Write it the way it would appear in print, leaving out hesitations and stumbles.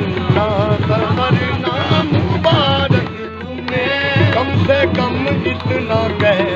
तमन्ना सफरनाम मुबारक तुम्हें, कम से कम इतना कह